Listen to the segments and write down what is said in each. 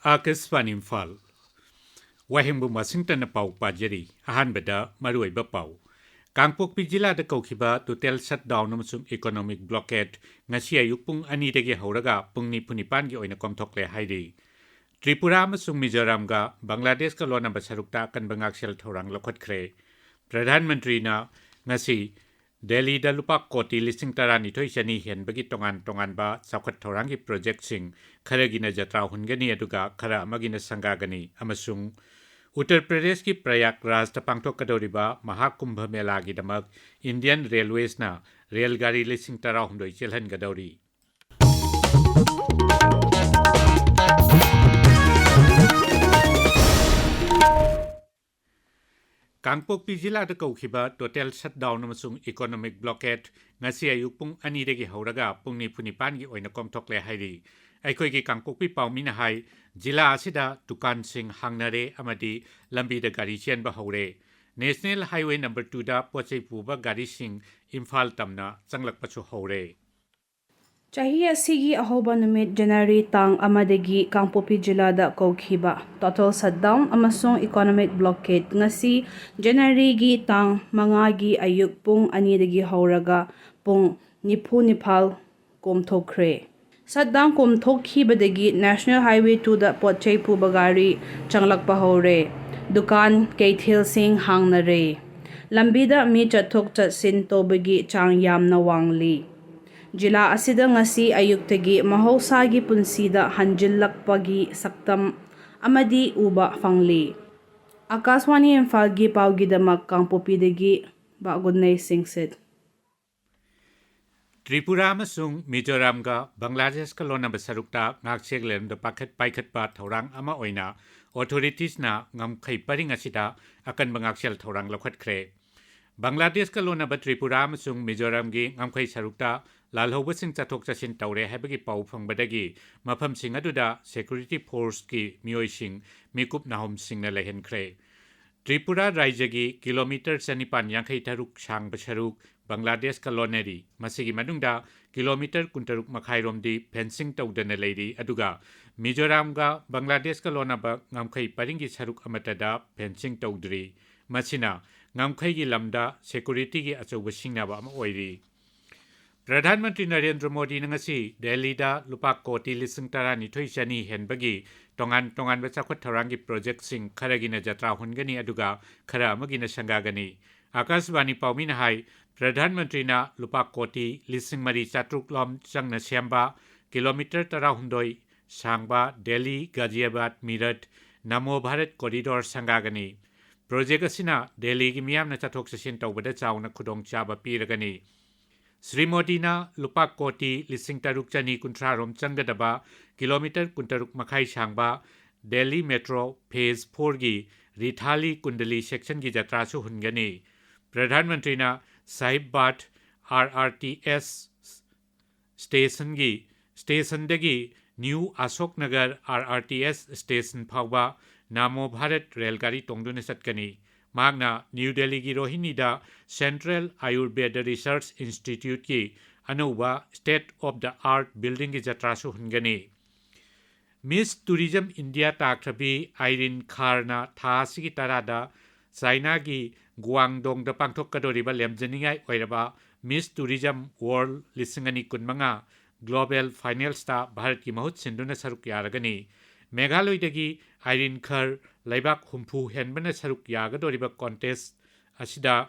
Akasvan Imphal Wahengbam Washington Pau Pajari Ahanbada Maruiba Pau Kangpokpi Jilada Kaukiba total shutdown amasung economic blockade ngasi ayuk pung ani dagi hauraga pungni punipan gi oina komthokle haidi Tripura amasung Mizoram ga Bangladesh ka lona basarukta kan bangaksel thorang lokhatkhre Pradhan Mantri na ngasi Delhi da lupa koti listing tarani thoi chani hen bagi tongan ba chawkhat thorang gi project sing kharagina jatra hungani aduga khara amagina sangagani amasung Uttar Pradesh ki Prayagraj ta pangthok kadoriba Mahakumbh Mela gi damak Indian Railways na railgari listing tara humdoi chelhan gadori Kangpokpi Jila da Kaukiba total shutdown amasung economic blockade ngasi ayuk pung ani dagi hauraga pungni punipan gi oina komthokle hairi Aikoi gi Kangpokpi paumina hai Jila asida dukan sing hangnare amadi lambi da gari chen ba haure National Highway number 2 da pochai puba gari sing Imphal tamna changlak pachu haure Chahi asigi ahoba numit January tang amadagi Kangpokpi Jilada Kaukhiba total shutdown amasung economic blockade ngasi January gi tang mangagi ayuk pung ani dagi hauraga pung nipal komthokre Shutdown komthokhibadagi National Highway 2 da pochai puba gari changlak pa haure dukan keithil sing hangnare lambida mi chathok chatsin tobagi chang yamna wangli Jila asida ngasi ayuktagi mahosagi punsida hanjillakpagi saktam amadi uba fangli Akaswani Imphal gi pawgidamak Kangpokpidagi bagunay singsit Tripura amasung Mizoram ga Bangladesh ka lona basarukta ngaksek lem da pakhat paikhat pa thorang ama oina authorities na ngamkhai paring asida akan bangaksel thorang lokhatkhre Bangladesh ka lona ba Tripura amasung Mizoram gi ngamkhai sarukta lalhoba sing chathok chasin tawre habagi pau phangbadagi mafam sing aduda security force ki mioi sing mikup nahom sing na lehenkhre Tripura Rajagi kilometer sanipan yankhai taruk sang basaruk Bangladesh ka loneri masigi manungda kilometer kuntaruk makhairomdi fencing tawdana leiri aduga Mizoram ga Bangladesh ka lona ba ngamkhai paringi saruk amatada fencing tawdri masina ngamkhai gi lamda security gi achoba singnaba ama oiri Pradhan Mantri Narendra Modi ngasi Delhi da lupa koti lising tarani thoi chani henbagi tongan ba chakhwat tharangi project sing kharagina jatra hungani aduga khara amagina sangagani Akaswani paumina hai Pradhan Mantri na lupa koti lising mari chatruk lom changna siamba kilometer tara hundoi sangba Delhi Ghaziabad Meerut Namo Bharat corridor sangagani project asina Delhi gi miyamna chathok chasin tawbada chawna khudong chaba piragani Sri Modi na lupa koti lising taruk chani kuntrarom changadaba kilometer kuntaruk makhai sangba Delhi Metro Phase 4 gi Rithali Kundali section gi jatra su hungani Pradhan Mantri na Sahib Bat RRTS station dagi New Ashok Nagar RRTS station phawba Namo Bharat railgari tongduna satkani Magna New Delhi gi Rohini da Central Ayurveda Research Institute ki anuba State of the Art building ki jatrasu hungani Miss Tourism India takrabi Irene Kharna tha sigi tarada China gi Guangdong da pangthok kadoriba lemjaningai oiraba Miss Tourism World lisingani kunmanga Global Finals ta Bharat ki mahut sinduna saruk yaragani Meghaloi dagi Irene Khar laibak humpu henbana saruk yagadoriba contest asida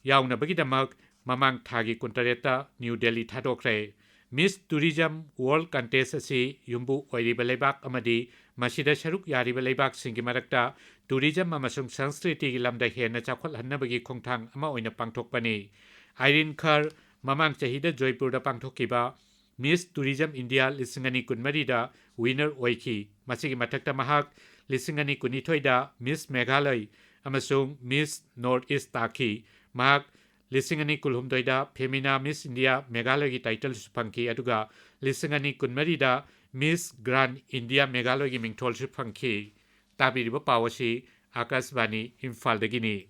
yauna bagidamak mamang thagi kuntareta New Delhi thadokre Miss Tourism World Contest asi yumbu oiriba laibak amadi masida saruk yariba laibak singi marakta tourism amasung sanskriti gi lamda hena chakhwal hannabagi khongthang ama oina pangthokpani Irene Khar mamang chahida Joypur da pangthokiba Miss Tourism India lisingani kunmari da winner oiki masigi mathakta mahak lisingani kunithoi da Miss Meghalaya amasung Miss North East taki mahak lisingani kulhumdoi da Femina Miss India Meghalaya gi title supangki aduga lisingani kunmari da Miss Grand India Meghalaya gi mingthol supangki tabiriba pawasi Akaswani Imphal dagini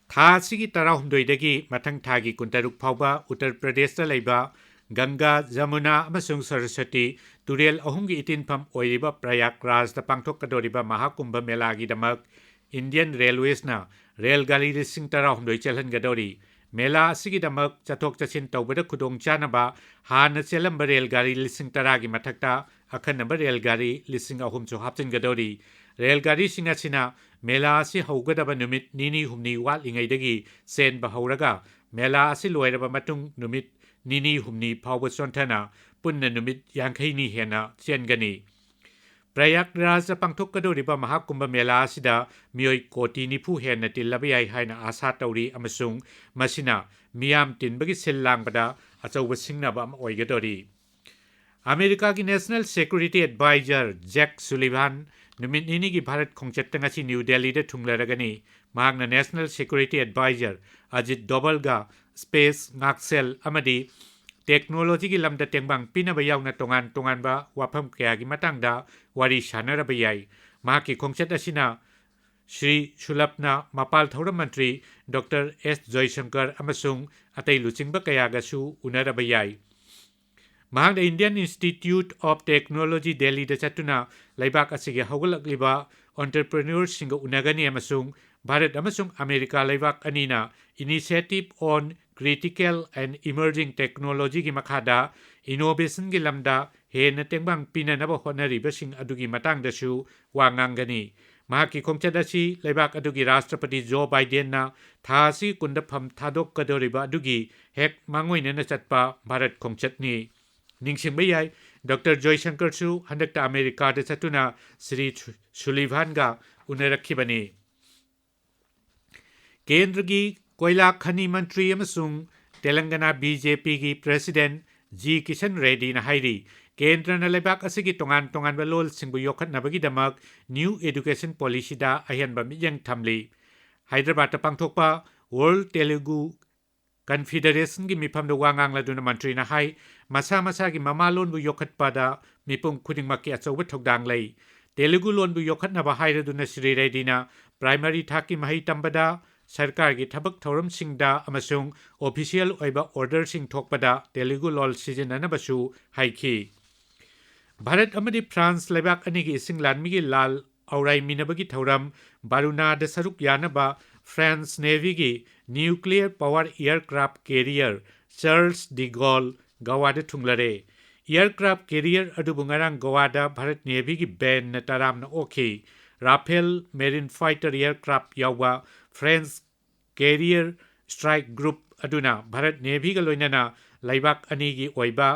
Tha sigi tarahumdoi dagi mathang thagi kuntaruk phawba Uttar Pradesh da leiba Ganga Jamuna अमसुंग सरस्वती तुरेल अहुंगी इतिनफम ओइरिबा प्रयागराज पांथोकदोरिबा महाकुंभ मेलागिदमक Indian रेलवेसना रेलगाड़ी 10,000 चलहनगदोरी मेला असिगिदमक चथोक चसिन तौबदा खुदोंग चानबा हाना चेलंबा रेलगाड़ी 10,000 की मथक्ता अखनबा रेलगाड़ी 3,000 हापचिनगदोरी रेलगाड़ी सिंगासिना मेला असि हौगदबा नुमित निनी हुमनी वाटलिंगैदगी सेनबा हौरगा मेला असि लोयरबा मतुंग नुमित निनी हुमनी फावबा सोंथना पुन्ना नुमित यांखैनी हेना चेनगनी प्रयागराज पांथोकदोरिबा महाकुंभ मेला असिदा मियोय कोटी निफु हेना तिल्लबा याय हायना आशा तौरी अमसुंग मसिना मियाम तिनबगी सिल लांगबदा अचौबा सिंगनाबा अम ओइगदोरी अमेरिका की national security adviser Jake Sullivan नुमित निनी की भारत खोंगचत्ता ngasi न्यू दिल्ली दे थुंगलरगनी महागना नेशनल सिक्योरिटी एडवाइजर अजित डोबलगा स्पेस ngaksel amadi टेक्नोलॉजी की लमदा तेंगबांग पिनबा यावना तोंगान तोंगानबा वाफम कयागी मतंगदा वारी शानरबा याय माकी खोंगचत असिना श्री सुलभना मपाल थौरम मंत्री डॉक्टर एस जयशंकर अमसुंग अतै लुचिंगबा कयागासु उनरबा याय महांग Indian institute of technology Delhi द चतुना लैबाक असिगे हौगलकलिबा एंटरप्रेन्योर्स सिंग उनगनी अमसुंग भारत अमसुंग अमेरिका लैबाक अनीना initiative on critical and emerging technology की मखादा इनोवेशन की लमदा हेन तेंगबांग पिननबा होनरिबसिंग अदुगी मतंगदसु वांगांगनी महाकी खोंगचदसी लैबाक अदुगी राष्ट्रपति जो बाइडेन ना थासी कुंदफम थादोकदोरिबा अदुगी हेक मांगोइनना चटपा भारत खोंगचतनी निंगसिंगबा याय डॉक्टर जयशंकर सु हंदकता अमेरिका दे चतुना श्री सुलिवानगा उनरखिबनी केंद्र की कोयला खनि मंत्री अमसुंग तेलंगाना बीजेपी की प्रेसिडेंट जी किशन रेड्डी ना हाइरी केंद्र न लेबाक असिगी तोंगान तोंगान लोल सिंगबु योखतनबगीदमक न्यू एजुकेशन पॉलिसीदा अहनबा मियंग थमली हैदराबाद पांथोकपा वर्ल्ड तेलुगु कन्फेडरेशन की मिफम वांगांगलादुना मंत्री ना हाई मसा मसा की ममा लोनबु योखतपादा मिपुंग खुदिंगमकी अचौबा थौदांग लै तेलुगु लोनबु योखतनबा हाइरदुना श्री रेड्डीना प्राइमरी थाकी महै तंबदा सरकार की थबक थौरम सिंगदा अमसुंग ऑफिशियल ओइबा ऑर्डर सिंग थोकपदा तेलुगु लोल सिजननबसु हाइखी भारत अमदी फ्रांस लेबाक अनिगी इसिंग लानमिगी लाल औराई मिनबगी थौरम बारुना द सरुक यानबा फ्रांस नेवी की nuclear power aircraft carrier Charles de Gaulle गवादा थुंगलरे एयरक्राफ्ट कैरियर अदुबुंगारांग गवादा भारत नेवी की बैन न तारामना ओखी राफेल मेरिन फाइटर एयरक्राफ्ट यावा फ्रेंच कैरियर स्ट्राइक ग्रुप अदुना भारत नेवी का लोइनना लैबाक अनिगी ओइबा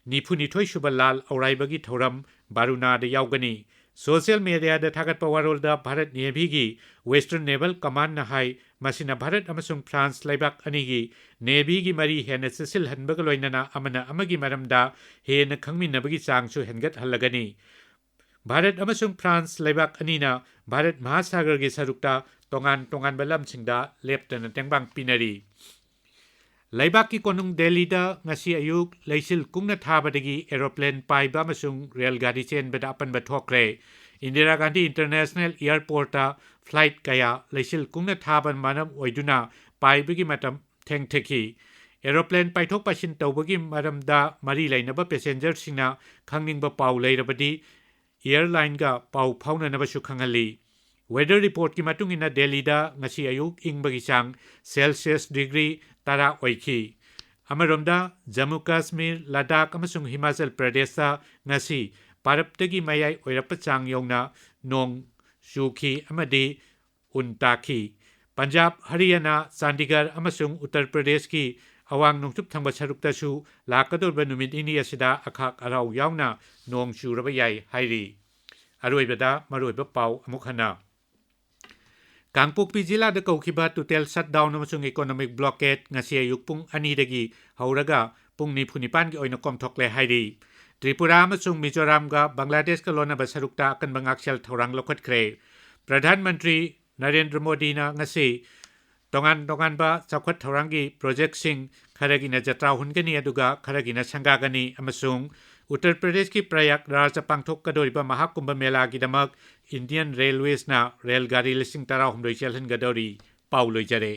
निफुनिथोय सुबा लाल औराइबगी थौरम बारुनाद यावगनी सोशल मीडिया द थागत पवारोलदा भारत नेवी की वेस्टर्न नेवल कमांड ना हाई मसिना भारत अमसुंग फ्रांस लैबाक अनिगी नेवी की मरी हेन सिसिल हनबगा लोइनना अमना अमगी मरमदा हेन खंगमिनबगी चांगसु हेनगत हल्लगनी भारत अमसुंग फ्रांस लैबाक अनीना भारत महासागर की सरुक्ता तोंगान तोंगान बलमसिंगदा लेप्टन तेंगबांग पिनरी लैबाक की कोनुंग दिल्लीदा ngasi अयुक लैसिल कुंगना थाबदगी एरोप्लेन पाइबा अमसुंग रेलगाड़ी चेनबदा अपनबा थोकरे इंदिरा गांधी इंटरनेशनल एयरपोर्टा फ्लाइट कया लैसिल कुंगना थाबन मानम ओइदुना पाइबगी मतम थेंगथेखी एरोप्लेन पाइथोक पासिन तौबगी मरमदा मरी लैनबा पैसेंजर सिंगना खंगनिंगबा पाउ लैरबदी एयरलाइन का पाउ फाउननबसु खंगली वेदर रिपोर्ट की मतुंगिना दिल्लीदा ngasi अयुक इंगबगी चांग सेल्सियस डिग्री तारा ओइखी अमरोमदा जम्मू कश्मीर लद्दाख अमसुंग हिमाचल प्रदेशा ngasi पारपतगी मयाई ओइरप चांग यौना नोंग चुखी अमदी उनताखी पंजाब हरियाणा चंडीगढ़ अमसुंग उत्तर प्रदेश की अवांग नोंचुप थंबा सरुक्तसु लाकदोरबा नुमित इनी असिदा अखाक अराव यावना नोंग चुरबा याई हाइरी अरोइबदा मरोइबा पाउ अमुक हना कांगपोकपी जिला द कौखिबा टोटल शटडाउन अमसुंग इकोनॉमिक ब्लॉकेट ngasi अयुक पुंग अनीदगी हौरगा पुंग निफुनिपान की ओइना कोमथोकले हाइरी त्रिपुरा अमसुंग मिजोरामगा बांग्लादेश का लोनबा सरुक्ता अकनबा ngakchel थौरांग लखतख्रे प्रधानमंत्री नरेंद्र मोदी ना ngasi तोंगान तोंगानबा चौखट थौरांगी प्रोजेक्ट सिंग खरगिना जत्रा हुनगनी अदुगा खरगिना संगागनी अमसुंग उत्तर प्रदेश की प्रयागराज पांथोकदोरिबा महाकुंभ मेला गिदमक इंडियन रेलवेज ना रेलगाड़ी 10,000 चलहनगदोरी पाउ लोइजरे।